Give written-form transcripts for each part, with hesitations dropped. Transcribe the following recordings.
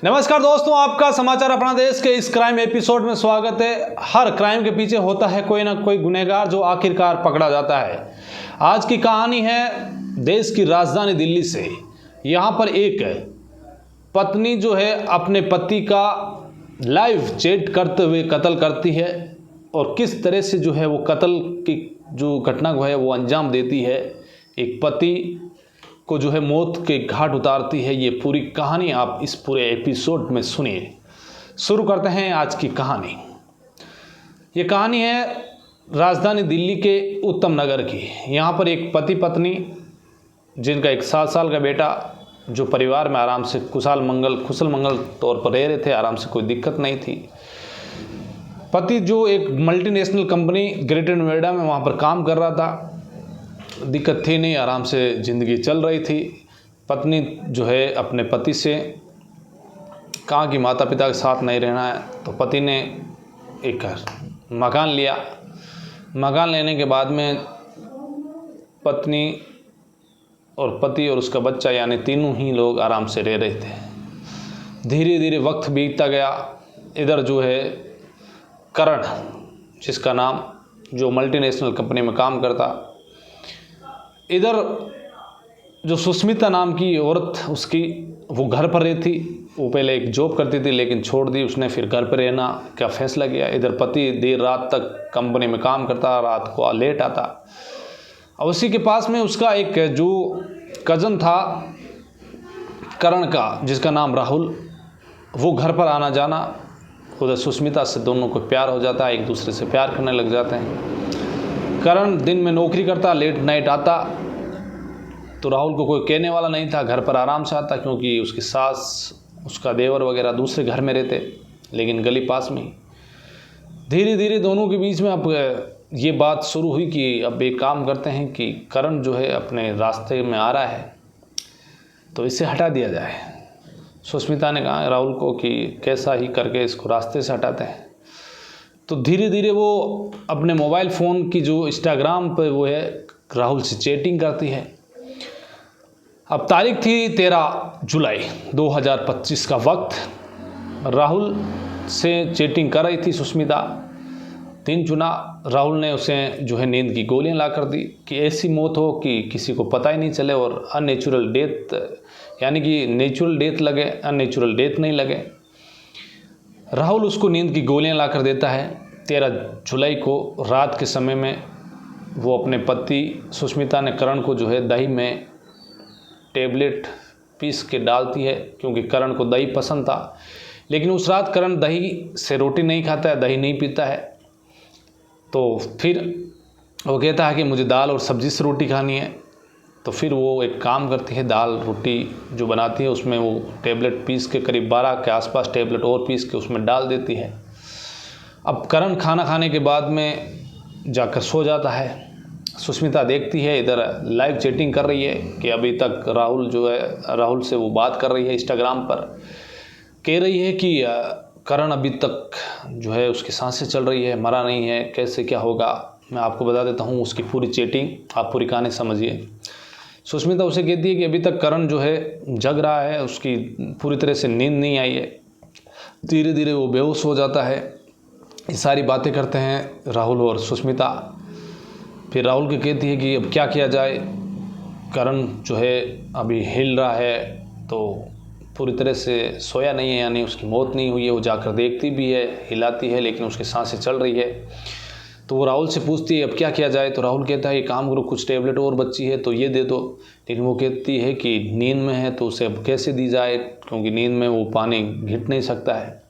नमस्कार दोस्तों, आपका समाचार अपना देश के इस क्राइम एपिसोड में स्वागत है। हर क्राइम के पीछे होता है कोई ना कोई गुनहगार जो आखिरकार पकड़ा जाता है। आज की कहानी है देश की राजधानी दिल्ली से। यहाँ पर एक पत्नी जो है अपने पति का लाइव चैट करते हुए कत्ल करती है और किस तरह से जो है वो कत्ल की जो घटना को है वो अंजाम देती है, एक पति को जो है मौत के घाट उतारती है। ये पूरी कहानी आप इस पूरे एपिसोड में सुनिए। शुरू करते हैं आज की कहानी। ये कहानी है राजधानी दिल्ली के उत्तम नगर की। यहाँ पर एक पति पत्नी जिनका एक 7 साल का बेटा जो परिवार में आराम से कुशल मंगल तौर पर रह रहे थे, आराम से कोई दिक्कत नहीं थी। पति जो एक मल्टीनेशनल कंपनी ग्रेटर नोएडा में वहाँ पर काम कर रहा था, दिक्कत थी नहीं, आराम से ज़िंदगी चल रही थी। पत्नी जो है अपने पति से कहा कि माता पिता के साथ नहीं रहना है, तो पति ने एक मकान लिया। मकान लेने के बाद में पत्नी और पति और उसका बच्चा यानी तीनों ही लोग आराम से रह रहे थे। धीरे धीरे वक्त बीतता गया। इधर जो है करण, जिसका नाम जो मल्टीनेशनल कंपनी में काम करता, इधर जो सुष्मिता नाम की औरत उसकी वो घर पर रहती। वो पहले एक जॉब करती थी लेकिन छोड़ दी उसने, फिर घर पर रहना का फैसला किया। इधर पति देर रात तक कंपनी में काम करता, रात को लेट आता। और उसी के पास में उसका एक जो कज़न था करण का, जिसका नाम राहुल, वो घर पर आना जाना। उधर सुष्मिता से दोनों को प्यार हो जाता है, एक दूसरे से प्यार करने लग जाते हैं। करण दिन में नौकरी करता, लेट नाइट आता, तो राहुल को कोई कहने वाला नहीं था, घर पर आराम से आता, क्योंकि उसकी सास उसका देवर वगैरह दूसरे घर में रहते, लेकिन गली पास में ही। धीरे धीरे दोनों के बीच में अब ये बात शुरू हुई कि अब एक काम करते हैं कि करण जो है अपने रास्ते में आ रहा है तो इसे हटा दिया जाए। सुष्मिता ने कहा राहुल को कि कैसा ही करके इसको रास्ते से हटाते हैं। तो धीरे धीरे वो अपने मोबाइल फ़ोन की जो इंस्टाग्राम पर वो है राहुल से चैटिंग करती है। अब तारीख थी 13 जुलाई 2025 का वक्त। राहुल से चैटिंग कर रही थी सुष्मिता। दिन चुना, राहुल ने उसे जो है नींद की गोलियां ला कर दी कि ऐसी मौत हो कि किसी को पता ही नहीं चले और अननेचुरल डेथ, यानी कि नेचुरल डेथ लगे, अननेचुरल डेथ नहीं लगे। राहुल उसको नींद की गोलियां ला कर देता है। 13 जुलाई को रात के समय में वो अपने पति सुष्मिता ने करण को जो है दही में टेबलेट पीस के डालती है, क्योंकि करण को दही पसंद था। लेकिन उस रात करण दही से रोटी नहीं खाता है, दही नहीं पीता है। तो फिर वो कहता है कि मुझे दाल और सब्ज़ी से रोटी खानी है। तो फिर वो एक काम करती है, दाल रोटी जो बनाती है उसमें वो टेबलेट पीस के करीब 12 के आसपास टेबलेट और पीस के उसमें डाल देती है। अब करण खाना खाने के बाद में जाकर सो जाता है। सुष्मिता देखती है इधर लाइव चैटिंग कर रही है कि अभी तक राहुल जो है राहुल से वो बात कर रही है इंस्टाग्राम पर, कह रही है कि करण अभी तक जो है उसकी सांसें चल रही है, मरा नहीं है, कैसे क्या होगा। मैं आपको बता देता हूँ उसकी पूरी चैटिंग, आप पूरी कहानी समझिए। सुष्मिता उसे कहती है कि अभी तक करण जो है जग रहा है, उसकी पूरी तरह से नींद नहीं आई है। धीरे धीरे वो बेहोश हो जाता है। ये सारी बातें करते हैं राहुल और सुष्मिता। फिर राहुल को कहती है कि अब क्या किया जाए, करण जो है अभी हिल रहा है, तो पूरी तरह से सोया नहीं है, यानी उसकी मौत नहीं हुई है। वो जाकर देखती भी है, हिलाती है, लेकिन उसकी सांसें चल रही है। तो वो राहुल से पूछती है अब क्या किया जाए। तो राहुल कहता है ये काम करो, कुछ टेबलेट और बची है तो ये दे दो। लेकिन वो कहती है कि नींद में है तो उसे अब कैसे दी जाए, क्योंकि नींद में वो पानी घिट नहीं सकता है।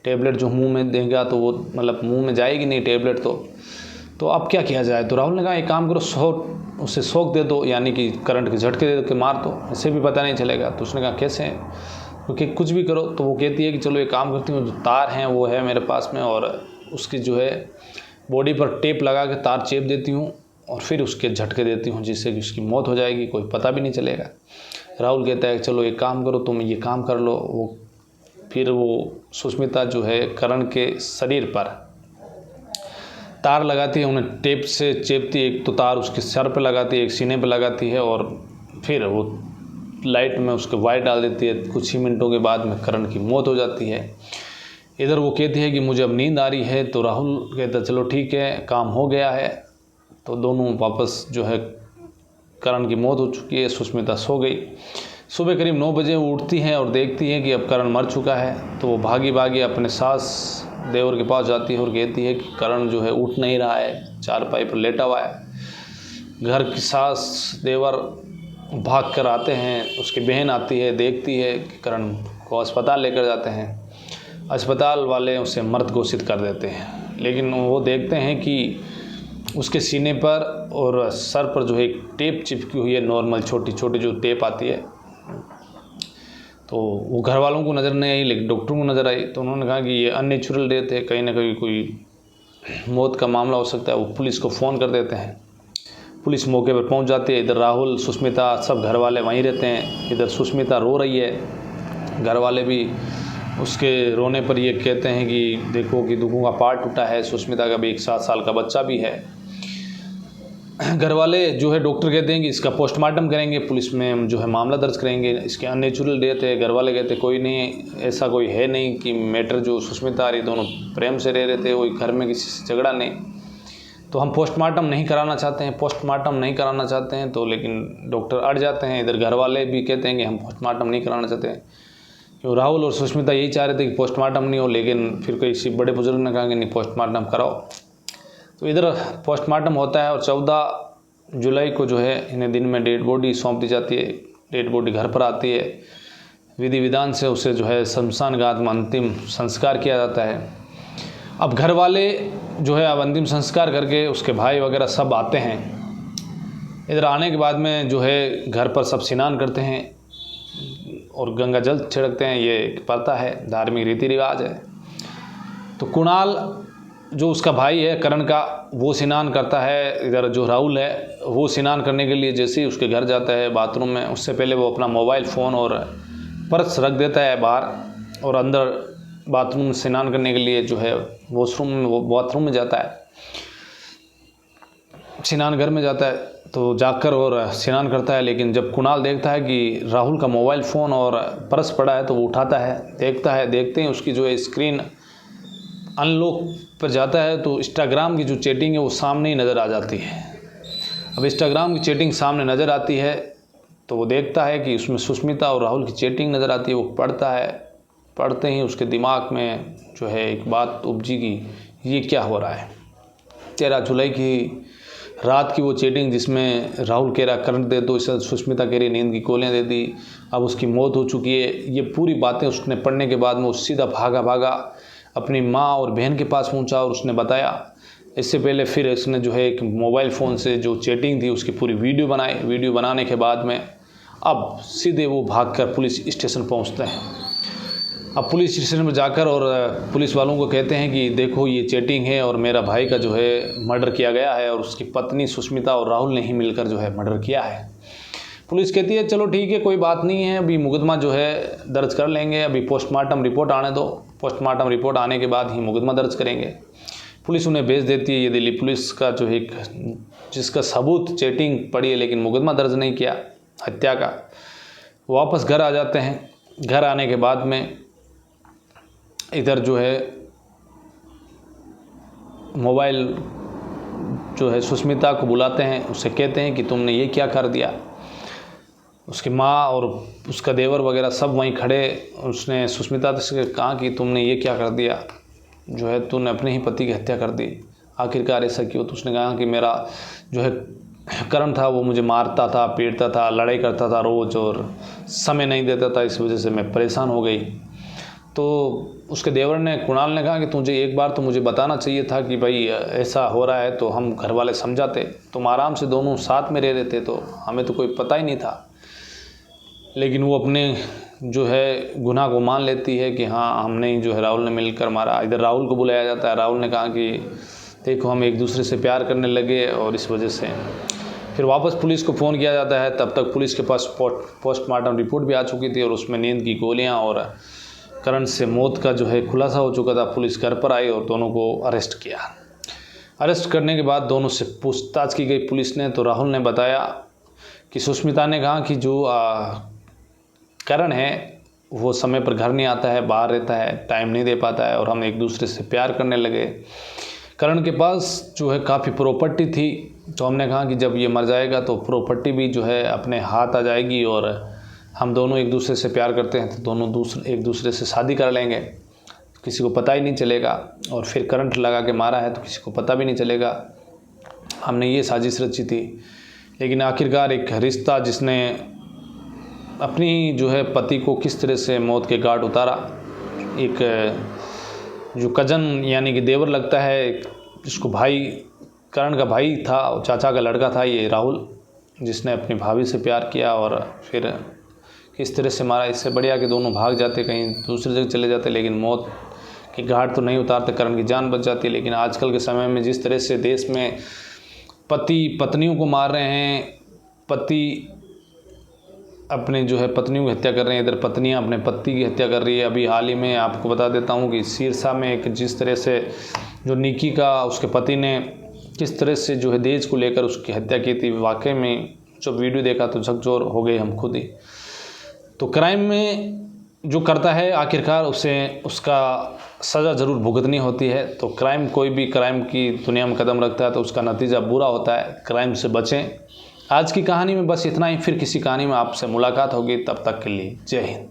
टेबलेट जो मुंह में देगा तो वो मतलब मुंह में जाएगी नहीं टेबलेट, तो अब क्या किया जाए। तो राहुल ने कहा एक काम करो, उसे शॉक दे दो, यानी कि करंट के झटके दे के मार दो, इससे भी पता नहीं चलेगा। तो उसने कहा कैसे, क्योंकि कुछ भी करो। तो वो कहती है कि चलो एक काम करती हूँ, जो तार हैं वो है मेरे पास में, और उसकी जो है बॉडी पर टेप लगा के तार चेप देती हूँ और फिर उसके झटके देती हूँ, जिससे कि उसकी मौत हो जाएगी, कोई पता भी नहीं चलेगा। राहुल कहता है चलो एक काम करो, तुम ये काम कर लो। फिर वो सुष्मिता जो है करण के शरीर पर तार लगाती है, उन्हें टेप से चेपती है। एक तो तार उसके सर पे लगाती है, एक सीने पे लगाती है, और फिर वो लाइट में उसके वायर डाल देती है। कुछ ही मिनटों के बाद में करण की मौत हो जाती है। इधर वो कहती है कि मुझे अब नींद आ रही है, तो राहुल कहता है चलो ठीक है, काम हो गया है। तो दोनों वापस जो है, करण की मौत हो चुकी है, सुष्मिता सो गई। सुबह करीब 9 बजे वो उठती हैं और देखती हैं कि अब करण मर चुका है। तो वो भागी भागी अपने सास देवर के पास जाती है और कहती है कि करण जो है उठ नहीं रहा है, चारपाई पर लेटा हुआ है। घर की सास देवर भाग कर आते हैं, उसकी बहन आती है, देखती है कि करण को अस्पताल लेकर जाते हैं। अस्पताल वाले उसे मृत घोषित कर देते हैं, लेकिन वो देखते हैं कि उसके सीने पर और सर पर जो है एक टेप चिपकी हुई है, नॉर्मल छोटी छोटी जो टेप आती है। तो वो घर वालों को नज़र नहीं आई, लेकिन डॉक्टर को नज़र आई। तो उन्होंने कहा कि ये अननेचुरल डेथ है, कहीं ना कहीं कोई मौत का मामला हो सकता है। वो पुलिस को फ़ोन कर देते हैं। पुलिस मौके पर पहुंच जाती है। इधर राहुल, सुष्मिता, सब घर वाले वहीं रहते हैं। इधर सुष्मिता रो रही है। घर वाले भी उसके रोने पर ये कहते हैं कि देखो कि दुखों का पार टूटा है। सुष्मिता का भी एक 7 साल का बच्चा भी है। घर वाले जो है डॉक्टर कहते हैं कि इसका पोस्टमार्टम करेंगे, पुलिस में जो है मामला दर्ज करेंगे, इसके अननेचुरल डेथ है। घर वाले कहते कोई नहीं, ऐसा कोई है नहीं कि मैटर जो सुष्मिता आ रही, दोनों प्रेम से रह रहे थे, कोई घर में किसी से झगड़ा नहीं। तो हम पोस्टमार्टम नहीं कराना चाहते हैं। तो लेकिन डॉक्टर अड़ जाते हैं। इधर घर वाले भी कहते हैं कि हम पोस्टमार्टम नहीं कराना चाहते हैं, क्यों राहुल और सुष्मिता यही चाह रहे थे कि पोस्टमार्टम नहीं हो, लेकिन फिर किसी बड़े बुजुर्ग ने कहा कि नहीं पोस्टमार्टम कराओ। तो इधर पोस्टमार्टम होता है और 14 जुलाई को जो है इन्हें दिन में डेड बॉडी सौंप दी जाती है। डेड बॉडी घर पर आती है। विधि विधान से उसे जो है शमशान घाट में अंतिम संस्कार किया जाता है। अब घर वाले जो है अब अंतिम संस्कार करके उसके भाई वगैरह सब आते हैं। इधर आने के बाद में जो है घर पर सब स्नान करते हैं और गंगा जल छिड़कते हैं। ये एक प्रथा है, धार्मिक रीति रिवाज है। तो कुणाल जो उसका भाई है करण का, वो स्नान करता है। इधर जो राहुल है वो स्नान करने के लिए जैसे ही उसके घर जाता है बाथरूम में, उससे पहले वो अपना मोबाइल फ़ोन और पर्स रख देता है बाहर और अंदर बाथरूम में स्नान करने के लिए जो है वॉशरूम में, वो बाथरूम में जाता है, स्नान घर में जाता है। तो जाकर और स्नान करता है। लेकिन जब कुणाल देखता है कि राहुल का मोबाइल फ़ोन और पर्स पड़ा है, तो वो उठाता है, देखता है। देखते ही उसकी जो है स्क्रीन अनलॉक पर जाता है, तो इंस्टाग्राम की जो चैटिंग है वो सामने ही नज़र आ जाती है। अब इंस्टाग्राम की चैटिंग सामने नज़र आती है तो वो देखता है कि उसमें सुष्मिता और राहुल की चैटिंग नज़र आती है। वो पढ़ता है। पढ़ते ही उसके दिमाग में जो है एक बात उपजी कि ये क्या हो रहा है। 13 जुलाई की रात की वो चैटिंग जिसमें राहुल कह रहा करंट दे दो, इसे सुष्मिता कह रही नींद की गोलियां दे दी, अब उसकी मौत हो चुकी है। ये पूरी बातें उसने पढ़ने के बाद में वो सीधा भागा अपनी माँ और बहन के पास पहुंचा और उसने बताया। इससे पहले फिर इसने जो है एक मोबाइल फ़ोन से जो चैटिंग थी उसकी पूरी वीडियो बनाई। वीडियो बनाने के बाद में अब सीधे वो भागकर पुलिस स्टेशन पहुंचते हैं। अब पुलिस स्टेशन में जाकर और पुलिस वालों को कहते हैं कि देखो ये चैटिंग है और मेरा भाई का जो है मर्डर किया गया है और उसकी पत्नी सुष्मिता और राहुल ने ही मिलकर जो है मर्डर किया है। पुलिस कहती है चलो ठीक है, कोई बात नहीं है, अभी मुकदमा जो है दर्ज कर लेंगे, अभी पोस्टमार्टम रिपोर्ट आने दो, पोस्टमार्टम रिपोर्ट आने के बाद ही मुकदमा दर्ज करेंगे। पुलिस उन्हें भेज देती है। ये दिल्ली पुलिस का जो एक जिसका सबूत चैटिंग पड़ी है लेकिन मुकदमा दर्ज नहीं किया हत्या का, वापस घर आ जाते हैं। घर आने के बाद में इधर जो है मोबाइल जो है सुष्मिता को बुलाते हैं, उससे कहते हैं कि तुमने ये क्या कर दिया। उसकी माँ और उसका देवर वगैरह सब वहीं खड़े। उसने सुष्मिता से कहा कि तुमने ये क्या कर दिया, जो है तूने अपने ही पति की हत्या कर दी, आखिरकार ऐसा क्यों। तो उसने कहा कि मेरा जो है करण था वो मुझे मारता था, पीटता था, लड़ाई करता था रोज़ और समय नहीं देता था, इस वजह से मैं परेशान हो गई। तो उसके देवर ने कुणाल ने कहा कि तुझे एक बार तो मुझे बताना चाहिए था कि भाई ऐसा हो रहा है, तो हम घर वाले समझाते, तुम आराम से दोनों साथ में रह रहे थे, तो हमें तो कोई पता ही नहीं था। लेकिन वो अपने जो है गुनाह को मान लेती है कि हाँ हमने ही जो है राहुल ने मिलकर मारा। इधर राहुल को बुलाया जाता है। राहुल ने कहा कि देखो हम एक दूसरे से प्यार करने लगे और इस वजह से फिर वापस पुलिस को फ़ोन किया जाता है। तब तक पुलिस के पास पोस्टमार्टम रिपोर्ट भी आ चुकी थी और उसमें नींद की गोलियां और करण से मौत का जो है खुलासा हो चुका था। पुलिस घर पर आई और दोनों को अरेस्ट किया। अरेस्ट करने के बाद दोनों से पूछताछ की गई पुलिस ने। तो राहुल ने बताया कि सुष्मिता ने कहा कि जो करण है वो समय पर घर नहीं आता है, बाहर रहता है, टाइम नहीं दे पाता है और हम एक दूसरे से प्यार करने लगे। करण के पास जो है काफ़ी प्रॉपर्टी थी, तो हमने कहा कि जब ये मर जाएगा तो प्रॉपर्टी भी जो है अपने हाथ आ जाएगी और हम दोनों एक दूसरे से प्यार करते हैं तो दोनों एक दूसरे से शादी कर लेंगे, किसी को पता ही नहीं चलेगा। और फिर करंट लगा के मारा है तो किसी को पता भी नहीं चलेगा। हमने ये साजिश रची थी, लेकिन आखिरकार एक रिश्ता जिसने अपनी जो है पति को किस तरह से मौत के घाट उतारा, एक जो कज़न यानी कि देवर लगता है, जिसको भाई, करण का भाई था, चाचा का लड़का था ये राहुल, जिसने अपनी भाभी से प्यार किया और फिर किस तरह से मारा। इससे बढ़िया कि दोनों भाग जाते, कहीं दूसरी जगह चले जाते, लेकिन मौत के घाट तो नहीं उतारते, करण की जान बच जाती। लेकिन आजकल के समय में जिस तरह से देश में पति पत्नियों को मार रहे हैं, पति अपने जो है पत्नियों की हत्या कर रहे हैं, इधर पत्नियां अपने पति की हत्या कर रही है। अभी हाल ही में आपको बता देता हूं कि सिरसा में एक जिस तरह से जो निकी का उसके पति ने किस तरह से जो है दहेज को लेकर उसकी हत्या की थी, वाकई में जब वीडियो देखा तो झकझोर हो गए हम खुद ही। तो क्राइम में जो करता है आखिरकार उसे उसका सज़ा ज़रूर भुगतनी होती है। तो कोई भी क्राइम की दुनिया में कदम रखता है तो उसका नतीजा बुरा होता है। क्राइम से बचें। आज की कहानी में बस इतना ही, फिर किसी कहानी में आपसे मुलाकात होगी, तब तक के लिए जय हिंद।